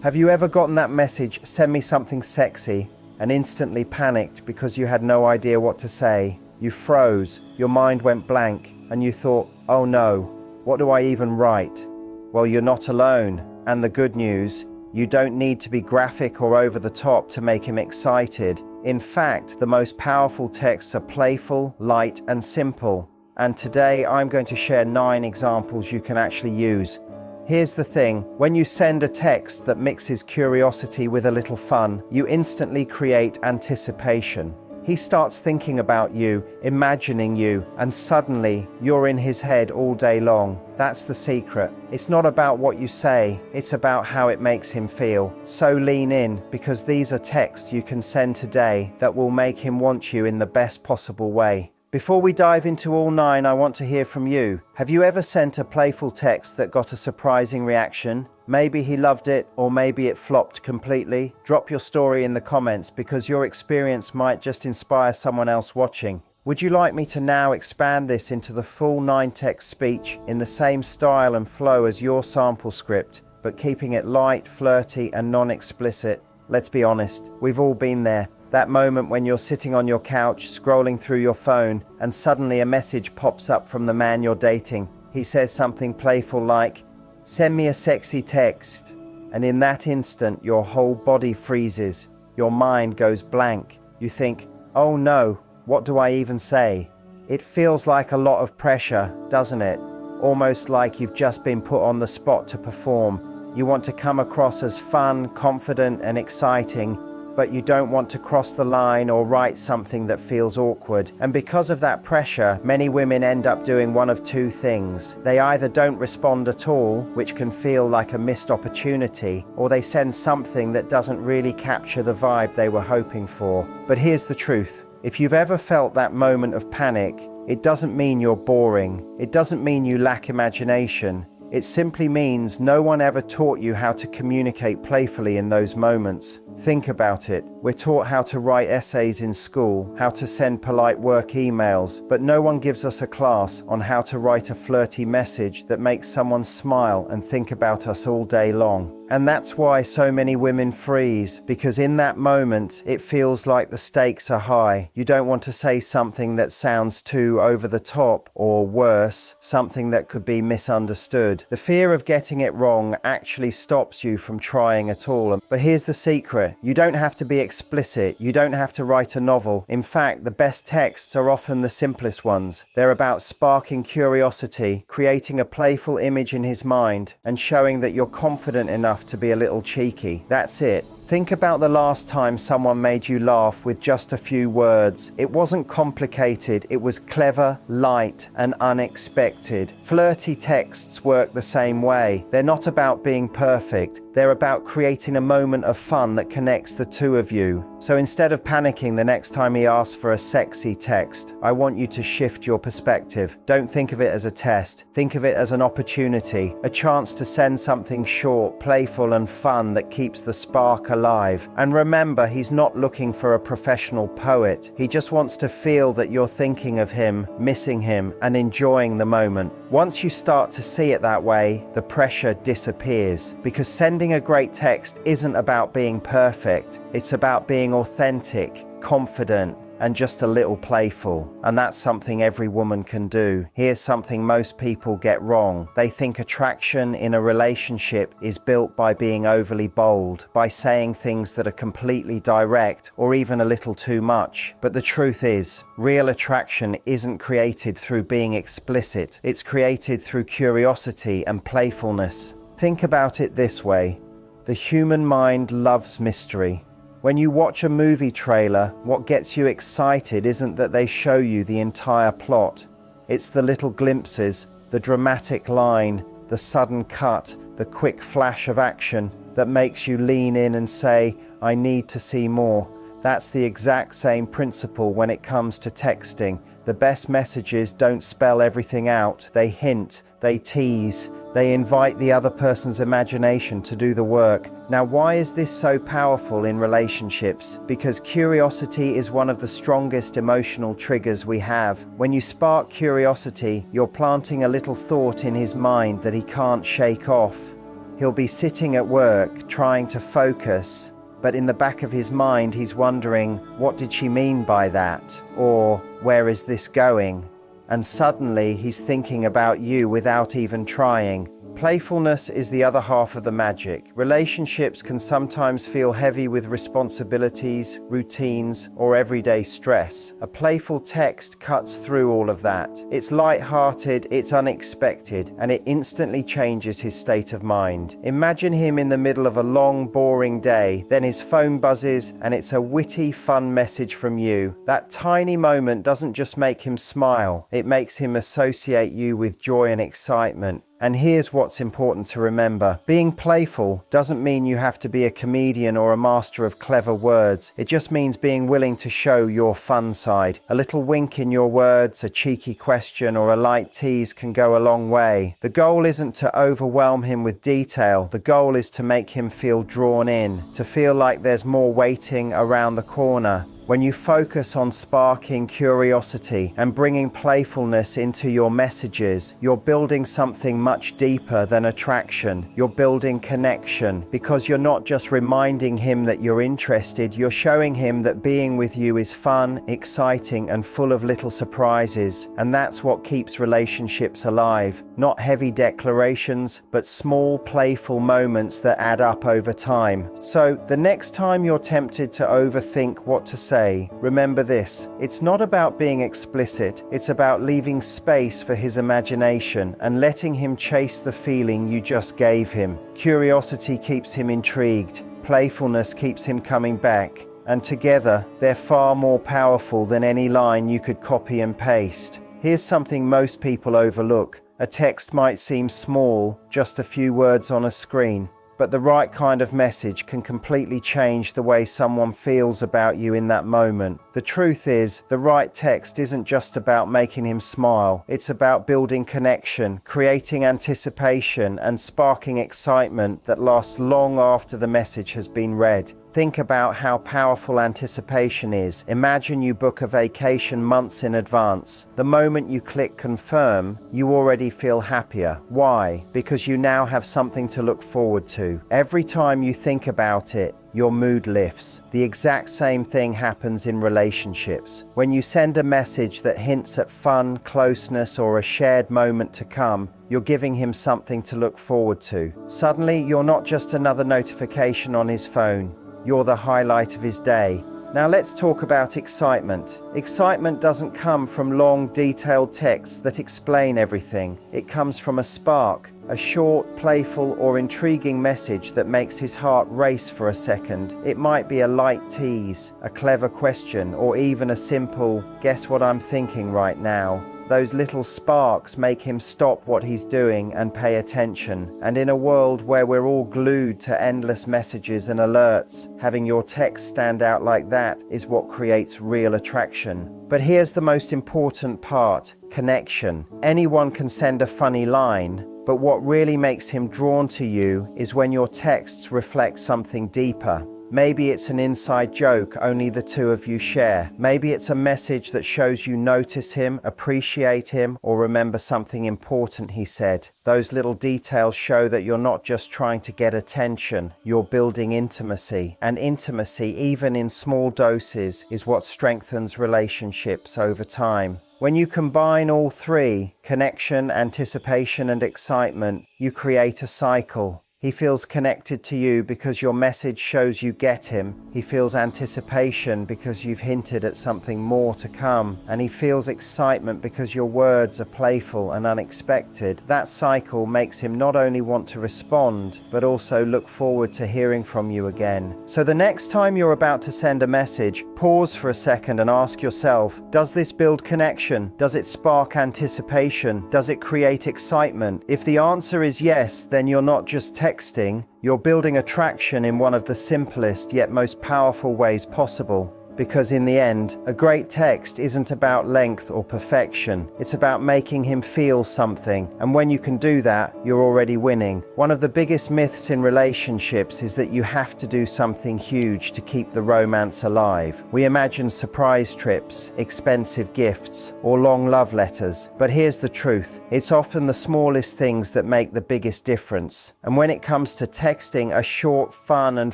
Have you ever gotten that message, "Send me something sexy," and instantly panicked because you had no idea what to say? You froze, your mind went blank, and you thought, "Oh no, what do I even write?" Well, you're not alone. And the good news, you don't need to be graphic or over the top to make him excited. In fact, the most powerful texts are playful, light, and simple. And today I'm going to share 9 examples you can actually use. Here's the thing, when you send a text that mixes curiosity with a little fun, you instantly create anticipation. He starts thinking about you, imagining you, and suddenly you're in his head all day long. That's the secret. It's not about what you say, it's about how it makes him feel. So lean in, because these are texts you can send today that will make him want you in the best possible way. Before we dive into all 9, I want to hear from you. Have you ever sent a playful text that got a surprising reaction? Maybe he loved it, or maybe it flopped completely. Drop your story in the comments, because your experience might just inspire someone else watching. Would you like me to now expand this into the full 9-text speech in the same style and flow as your sample script, but keeping it light, flirty, and non-explicit? Let's be honest, we've all been there. That moment when you're sitting on your couch, scrolling through your phone, and suddenly a message pops up from the man you're dating. He says something playful like, "Send me a sexy text." And in that instant, your whole body freezes. Your mind goes blank. You think, "Oh no, what do I even say?" It feels like a lot of pressure, doesn't it? Almost like you've just been put on the spot to perform. You want to come across as fun, confident, and exciting, but you don't want to cross the line or write something that feels awkward. And because of that pressure, many women end up doing one of 2 things. They either don't respond at all, which can feel like a missed opportunity, or they send something that doesn't really capture the vibe they were hoping for. But here's the truth. If you've ever felt that moment of panic, it doesn't mean you're boring. It doesn't mean you lack imagination. It simply means no one ever taught you how to communicate playfully in those moments. Think about it. We're taught how to write essays in school, how to send polite work emails, but no one gives us a class on how to write a flirty message that makes someone smile and think about us all day long. And that's why so many women freeze, because in that moment, it feels like the stakes are high. You don't want to say something that sounds too over the top, or worse, something that could be misunderstood. The fear of getting it wrong actually stops you from trying at all. But here's the secret. You don't have to be explicit. You don't have to write a novel. In fact, the best texts are often the simplest ones. They're about sparking curiosity, creating a playful image in his mind, and showing that you're confident enough to be a little cheeky. That's it. Think about the last time someone made you laugh with just a few words. It wasn't complicated, it was clever, light, and unexpected. Flirty texts work the same way. They're not about being perfect. They're about creating a moment of fun that connects the 2 of you. So instead of panicking the next time he asks for a sexy text, I want you to shift your perspective. Don't think of it as a test. Think of it as an opportunity, a chance to send something short, playful, and fun that keeps the spark alive. And remember, he's not looking for a professional poet. He just wants to feel that you're thinking of him, missing him, and enjoying the moment. Once you start to see it that way, the pressure disappears, because sending a great text isn't about being perfect. It's about being authentic, confident, and just a little playful. And that's something every woman can do. Here's something most people get wrong. They think attraction in a relationship is built by being overly bold, by saying things that are completely direct or even a little too much. But the truth is, real attraction isn't created through being explicit. It's created through curiosity and playfulness. Think about it this way. The human mind loves mystery. When you watch a movie trailer, what gets you excited isn't that they show you the entire plot. It's the little glimpses, the dramatic line, the sudden cut, the quick flash of action that makes you lean in and say, "I need to see more." That's the exact same principle when it comes to texting. The best messages don't spell everything out. They hint, they tease, they invite the other person's imagination to do the work. Now, why is this so powerful in relationships? Because curiosity is one of the strongest emotional triggers we have. When you spark curiosity, you're planting a little thought in his mind that he can't shake off. He'll be sitting at work trying to focus, but in the back of his mind he's wondering, what did she mean by that? Or, where is this going? And suddenly he's thinking about you without even trying. Playfulness is the other half of the magic. Relationships can sometimes feel heavy with responsibilities, routines, or everyday stress. A playful text cuts through all of that. It's light-hearted, it's unexpected, and it instantly changes his state of mind. Imagine him in the middle of a long, boring day, then his phone buzzes, and it's a witty, fun message from you. That tiny moment doesn't just make him smile, it makes him associate you with joy and excitement. And here's what's important to remember. Being playful doesn't mean you have to be a comedian or a master of clever words. It just means being willing to show your fun side. A little wink in your words, a cheeky question, or a light tease can go a long way. The goal isn't to overwhelm him with detail. The goal is to make him feel drawn in, to feel like there's more waiting around the corner. When you focus on sparking curiosity and bringing playfulness into your messages, you're building something much deeper than attraction. You're building connection, because you're not just reminding him that you're interested, you're showing him that being with you is fun, exciting, and full of little surprises. And that's what keeps relationships alive. Not heavy declarations, but small, playful moments that add up over time. So the next time you're tempted to overthink what to say, remember this: it's not about being explicit, it's about leaving space for his imagination and letting him chase the feeling you just gave him. Curiosity keeps him intrigued, playfulness keeps him coming back, and together they're far more powerful than any line you could copy and paste. Here's something most people overlook. A text might seem small, just a few words on a screen, but the right kind of message can completely change the way someone feels about you in that moment. The truth is, the right text isn't just about making him smile. It's about building connection, creating anticipation, and sparking excitement that lasts long after the message has been read. Think about how powerful anticipation is. Imagine you book a vacation months in advance. The moment you click confirm, you already feel happier. Why? Because you now have something to look forward to. Every time you think about it, your mood lifts. The exact same thing happens in relationships. When you send a message that hints at fun, closeness, or a shared moment to come, you're giving him something to look forward to. Suddenly, you're not just another notification on his phone. You're the highlight of his day. Now let's talk about excitement. Excitement doesn't come from long, detailed texts that explain everything. It comes from a spark, a short, playful, or intriguing message that makes his heart race for a second. It might be a light tease, a clever question, or even a simple, "Guess what I'm thinking right now?" Those little sparks make him stop what he's doing and pay attention. And in a world where we're all glued to endless messages and alerts, having your text stand out like that is what creates real attraction. But here's the most important part: connection. Anyone can send a funny line, but what really makes him drawn to you is when your texts reflect something deeper. Maybe it's an inside joke only the two of you share. Maybe it's a message that shows you notice him, appreciate him, or remember something important he said. Those little details show that you're not just trying to get attention, you're building intimacy. And intimacy, even in small doses, is what strengthens relationships over time. When you combine all three, connection, anticipation, and excitement, you create a cycle. He feels connected to you because your message shows you get him. He feels anticipation because you've hinted at something more to come. And he feels excitement because your words are playful and unexpected. That cycle makes him not only want to respond, but also look forward to hearing from you again. So the next time you're about to send a message, pause for a second and ask yourself, does this build connection? Does it spark anticipation? Does it create excitement? If the answer is yes, then you're not just texting, you're building attraction in one of the simplest yet most powerful ways possible. because in the end, a great text isn't about length or perfection. It's about making him feel something, and when you can do that, you're already winning. One of the biggest myths in relationships is that you have to do something huge to keep the romance alive. We imagine surprise trips, expensive gifts, or long love letters, but here's the truth. It's often the smallest things that make the biggest difference. And when it comes to texting, a short, fun, and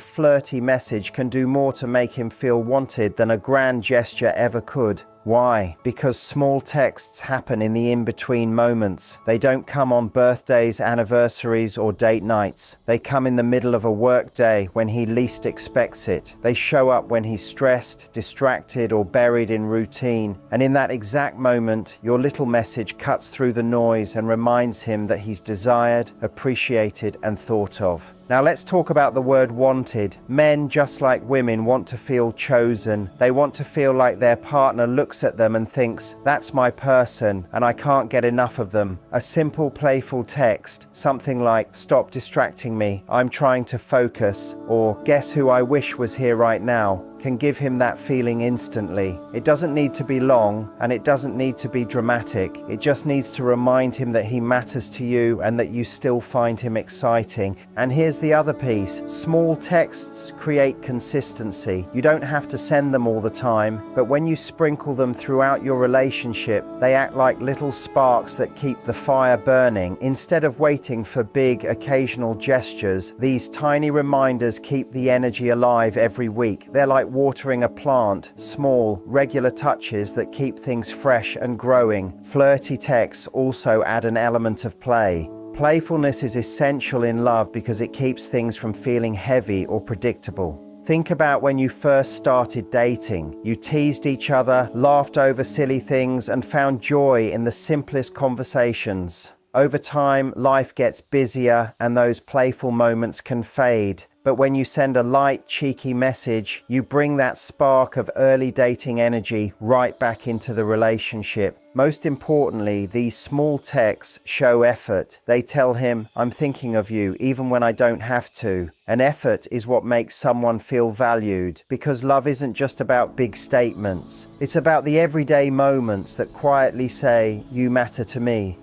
flirty message can do more to make him feel wanted than a grand gesture ever could. Why? Because small texts happen in the in-between moments. They don't come on birthdays, anniversaries, or date nights. They come in the middle of a work day when he least expects it. They show up when he's stressed, distracted, or buried in routine. And in that exact moment, your little message cuts through the noise and reminds him that he's desired, appreciated, and thought of. Now let's talk about the word wanted. Men, just like women, want to feel chosen. They want to feel like their partner looks at them and thinks, that's my person, and I can't get enough of them. A simple, playful text, something like, stop distracting me, I'm trying to focus, or guess who I wish was here right now, can give him that feeling instantly. It doesn't need to be long, and it doesn't need to be dramatic. It just needs to remind him that he matters to you and that you still find him exciting. And here's the other piece. Small texts create consistency. You don't have to send them all the time, but when you sprinkle them throughout your relationship, they act like little sparks that keep the fire burning. Instead of waiting for big, occasional gestures, these tiny reminders keep the energy alive every week. They're like watering a plant, small, regular touches that keep things fresh and growing. Flirty texts also add an element of play. Playfulness is essential in love because it keeps things from feeling heavy or predictable. Think about when you first started dating. You teased each other, laughed over silly things, and found joy in the simplest conversations. Over time, life gets busier and those playful moments can fade. But when you send a light, cheeky message, you bring that spark of early dating energy right back into the relationship. Most importantly, these small texts show effort. They tell him, I'm thinking of you, even when I don't have to. And effort is what makes someone feel valued, because love isn't just about big statements. It's about the everyday moments that quietly say, you matter to me.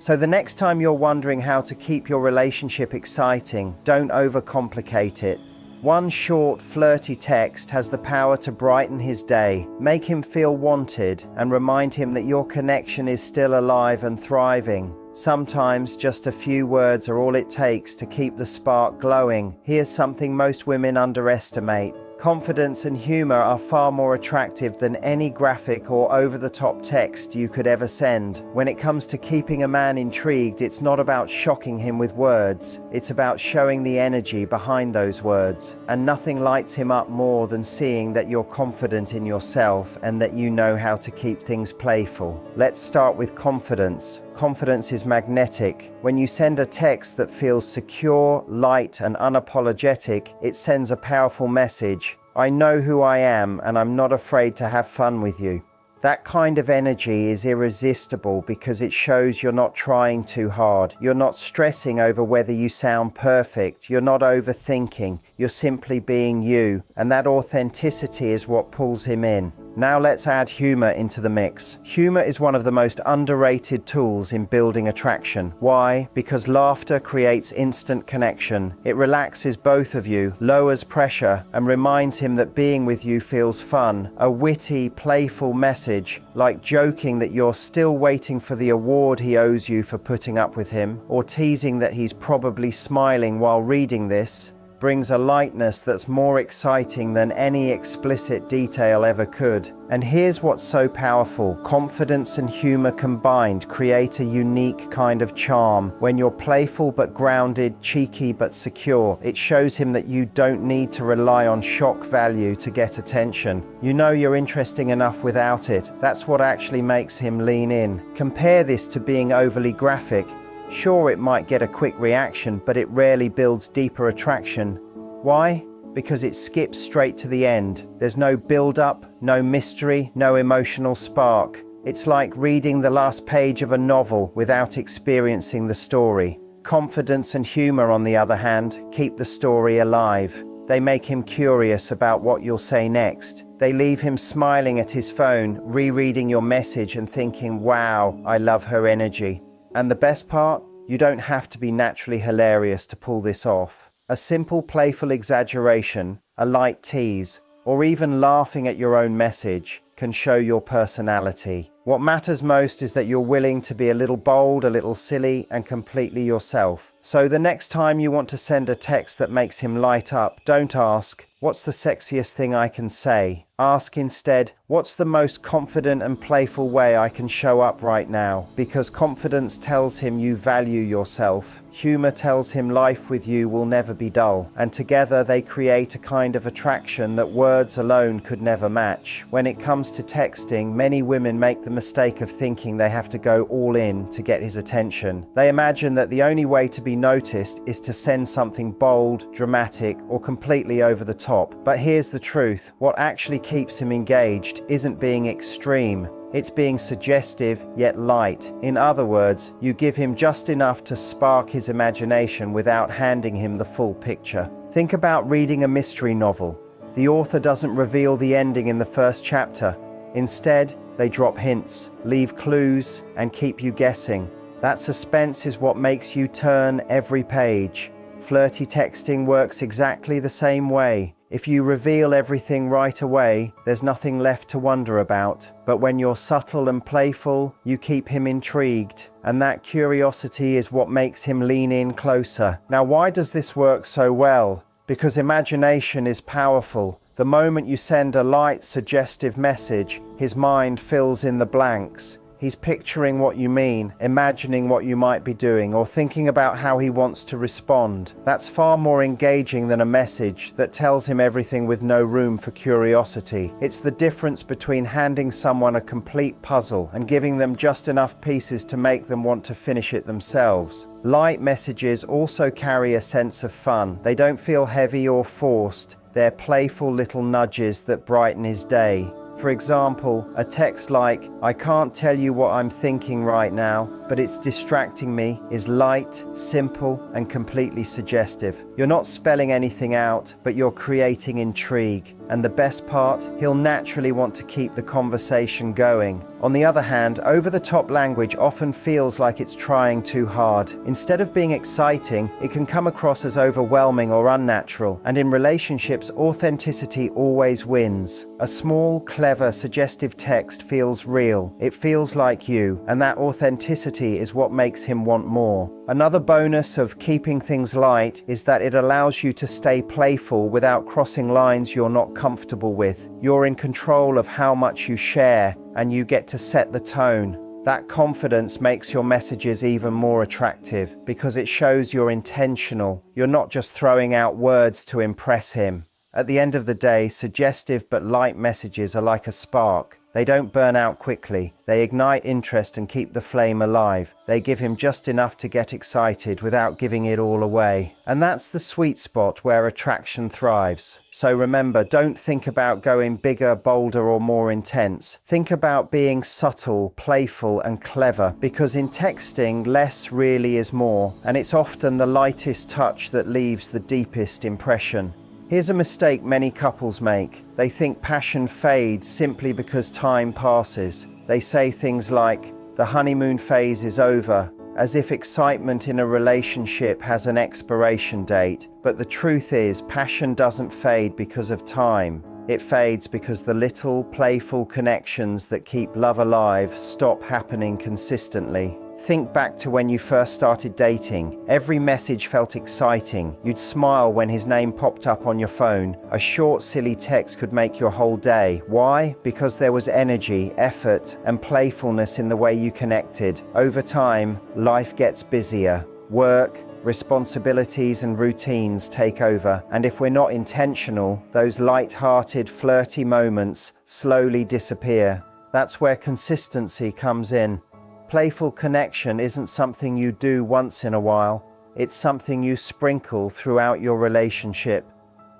So the next time you're wondering how to keep your relationship exciting, don't overcomplicate it. One short, flirty text has the power to brighten his day, make him feel wanted, and remind him that your connection is still alive and thriving. Sometimes just a few words are all it takes to keep the spark glowing. Here's something most women underestimate. Confidence and humor are far more attractive than any graphic or over-the-top text you could ever send. When it comes to keeping a man intrigued, it's not about shocking him with words. It's about showing the energy behind those words. And nothing lights him up more than seeing that you're confident in yourself and that you know how to keep things playful. Let's start with confidence. Confidence is magnetic. When you send a text that feels secure, light, and unapologetic, it sends a powerful message. I know who I am, and I'm not afraid to have fun with you. That kind of energy is irresistible because it shows you're not trying too hard. You're not stressing over whether you sound perfect. You're not overthinking. You're simply being you. And that authenticity is what pulls him in. Now let's add humor into the mix. Humor is one of the most underrated tools in building attraction. Why? Because laughter creates instant connection. It relaxes both of you, lowers pressure, and reminds him that being with you feels fun. A witty, playful message, like joking that you're still waiting for the award he owes you for putting up with him, or teasing that he's probably smiling while reading this, brings a lightness that's more exciting than any explicit detail ever could. And here's what's so powerful. Confidence and humor combined create a unique kind of charm. When you're playful but grounded, cheeky but secure, it shows him that you don't need to rely on shock value to get attention. You know you're interesting enough without it. That's what actually makes him lean in. Compare this to being overly graphic. Sure, it might get a quick reaction, but it rarely builds deeper attraction. Why? Because it skips straight to the end. There's no build-up, no mystery, no emotional spark. It's like reading the last page of a novel without experiencing the story. Confidence and humor, on the other hand, keep the story alive. They make him curious about what you'll say next. They leave him smiling at his phone, rereading your message and thinking, wow, I love her energy. And the best part? You don't have to be naturally hilarious to pull this off. A simple playful exaggeration, a light tease, or even laughing at your own message can show your personality. What matters most is that you're willing to be a little bold, a little silly, and completely yourself. So the next time you want to send a text that makes him light up, don't ask, "What's the sexiest thing I can say?" Ask instead, "What's the most confident and playful way I can show up right now?" Because confidence tells him you value yourself. Humor tells him life with you will never be dull. And together they create a kind of attraction that words alone could never match. When it comes to texting, many women make the mistake of thinking they have to go all in to get his attention. They imagine that the only way to be noticed is to send something bold, dramatic, or completely over the top. But here's the truth. What actually keeps him engaged isn't being extreme. It's being suggestive yet light. In other words, you give him just enough to spark his imagination without handing him the full picture. Think about reading a mystery novel. The author doesn't reveal the ending in the first chapter. Instead, they drop hints, leave clues, and keep you guessing. That suspense is what makes you turn every page. Flirty texting works exactly the same way. If you reveal everything right away, there's nothing left to wonder about. But when you're subtle and playful, you keep him intrigued. And that curiosity is what makes him lean in closer. Now, why does this work so well? Because imagination is powerful. The moment you send a light, suggestive message, his mind fills in the blanks. He's picturing what you mean, imagining what you might be doing, or thinking about how he wants to respond. That's far more engaging than a message that tells him everything with no room for curiosity. It's the difference between handing someone a complete puzzle and giving them just enough pieces to make them want to finish it themselves. Light messages also carry a sense of fun. They don't feel heavy or forced. They're playful little nudges that brighten his day. For example, a text like, "I can't tell you what I'm thinking right now, but it's distracting me," is light, simple, and completely suggestive. You're not spelling anything out, but you're creating intrigue. And the best part, he'll naturally want to keep the conversation going. On the other hand, over-the-top language often feels like it's trying too hard. Instead of being exciting, it can come across as overwhelming or unnatural. And in relationships, authenticity always wins. A small, clever, suggestive text feels real. It feels like you, and that authenticity is what makes him want more. Another bonus of keeping things light is that it allows you to stay playful without crossing lines you're not comfortable with. You're in control of how much you share, and you get to set the tone. That confidence makes your messages even more attractive because it shows you're intentional. You're not just throwing out words to impress him. At the end of the day, suggestive but light messages are like a spark. They don't burn out quickly. They ignite interest and keep the flame alive. They give him just enough to get excited without giving it all away. And that's the sweet spot where attraction thrives. So remember, don't think about going bigger, bolder, or more intense. Think about being subtle, playful, and clever, because in texting, less really is more, and it's often the lightest touch that leaves the deepest impression. Here's a mistake many couples make. They think passion fades simply because time passes. They say things like, "The honeymoon phase is over," as if excitement in a relationship has an expiration date. But the truth is, passion doesn't fade because of time. It fades because the little, playful connections that keep love alive stop happening consistently. Think back to when you first started dating. Every message felt exciting. You'd smile when his name popped up on your phone. A short, silly text could make your whole day. Why? Because there was energy, effort, and playfulness in the way you connected. Over time, life gets busier. Work, responsibilities, and routines take over. And if we're not intentional, those light-hearted, flirty moments slowly disappear. That's where consistency comes in. Playful connection isn't something you do once in a while. It's something you sprinkle throughout your relationship.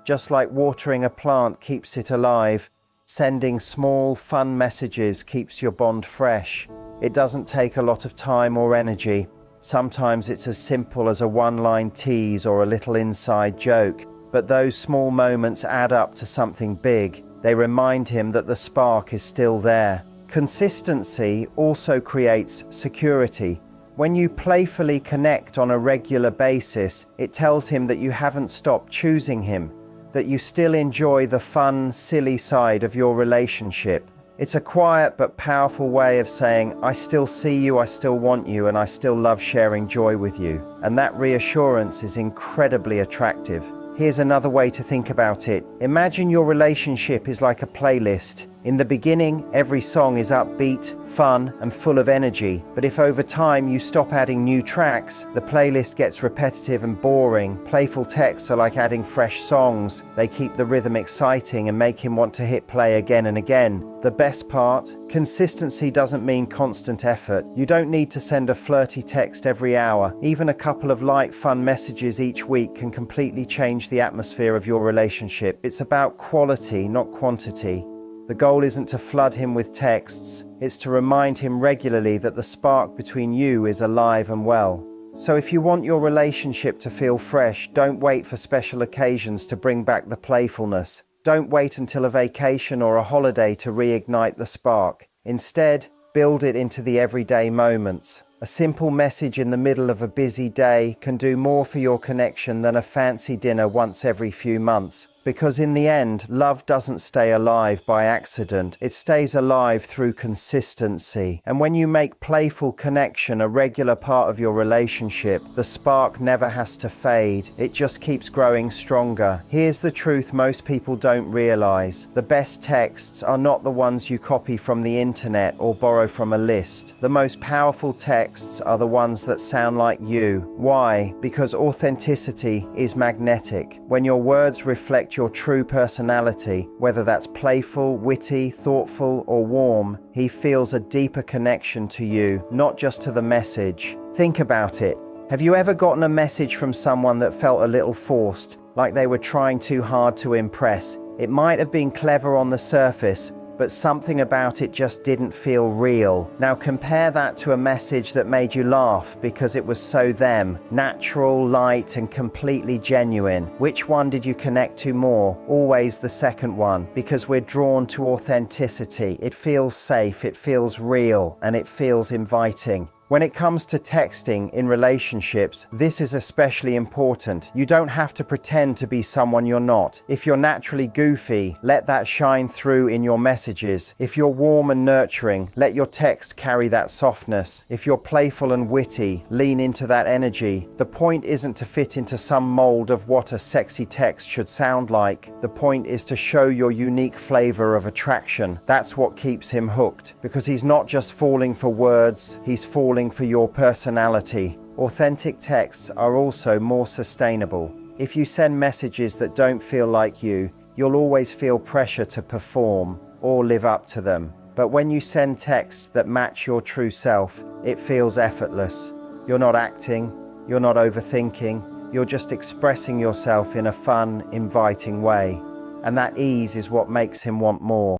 Just like watering a plant keeps it alive, sending small, fun messages keeps your bond fresh. It doesn't take a lot of time or energy. Sometimes it's as simple as a one-line tease or a little inside joke. But those small moments add up to something big. They remind him that the spark is still there. Consistency also creates security. When you playfully connect on a regular basis, it tells him that you haven't stopped choosing him, that you still enjoy the fun, silly side of your relationship. It's a quiet but powerful way of saying, I still see you, I still want you, and I still love sharing joy with you. And that reassurance is incredibly attractive. Here's another way to think about it. Imagine your relationship is like a playlist. In the beginning, every song is upbeat, fun, and full of energy. But if over time you stop adding new tracks, the playlist gets repetitive and boring. Playful texts are like adding fresh songs. They keep the rhythm exciting and make him want to hit play again and again. The best part? Consistency doesn't mean constant effort. You don't need to send a flirty text every hour. Even a couple of light, fun messages each week can completely change the atmosphere of your relationship. It's about quality, not quantity. The goal isn't to flood him with texts, it's to remind him regularly that the spark between you is alive and well. So if you want your relationship to feel fresh, don't wait for special occasions to bring back the playfulness. Don't wait until a vacation or a holiday to reignite the spark. Instead, build it into the everyday moments. A simple message in the middle of a busy day can do more for your connection than a fancy dinner once every few months. Because in the end, love doesn't stay alive by accident. It stays alive through consistency. And when you make playful connection a regular part of your relationship, the spark never has to fade. It just keeps growing stronger. Here's the truth most people don't realize. The best texts are not the ones you copy from the internet or borrow from a list. The most powerful texts are the ones that sound like you. Why? Because authenticity is magnetic. When your words reflect your true personality, whether that's playful, witty, thoughtful, or warm, he feels a deeper connection to you, not just to the message. Think about it. Have you ever gotten a message from someone that felt a little forced, like they were trying too hard to impress? It might have been clever on the surface, but something about it just didn't feel real. Now compare that to a message that made you laugh because it was so them, natural, light, and completely genuine. Which one did you connect to more? Always the second one, because we're drawn to authenticity. It feels safe, it feels real, and it feels inviting. When it comes to texting in relationships, this is especially important. You don't have to pretend to be someone you're not. If you're naturally goofy, let that shine through in your messages. If you're warm and nurturing, let your text carry that softness. If you're playful and witty, lean into that energy. The point isn't to fit into some mold of what a sexy text should sound like. The point is to show your unique flavor of attraction. That's what keeps him hooked, because he's not just falling for words, he's falling for your personality. Authentic texts are also more sustainable. If you send messages that don't feel like you, you'll always feel pressure to perform or live up to them. But when you send texts that match your true self, it feels effortless. You're not acting, you're not overthinking, you're just expressing yourself in a fun, inviting way. And that ease is what makes him want more.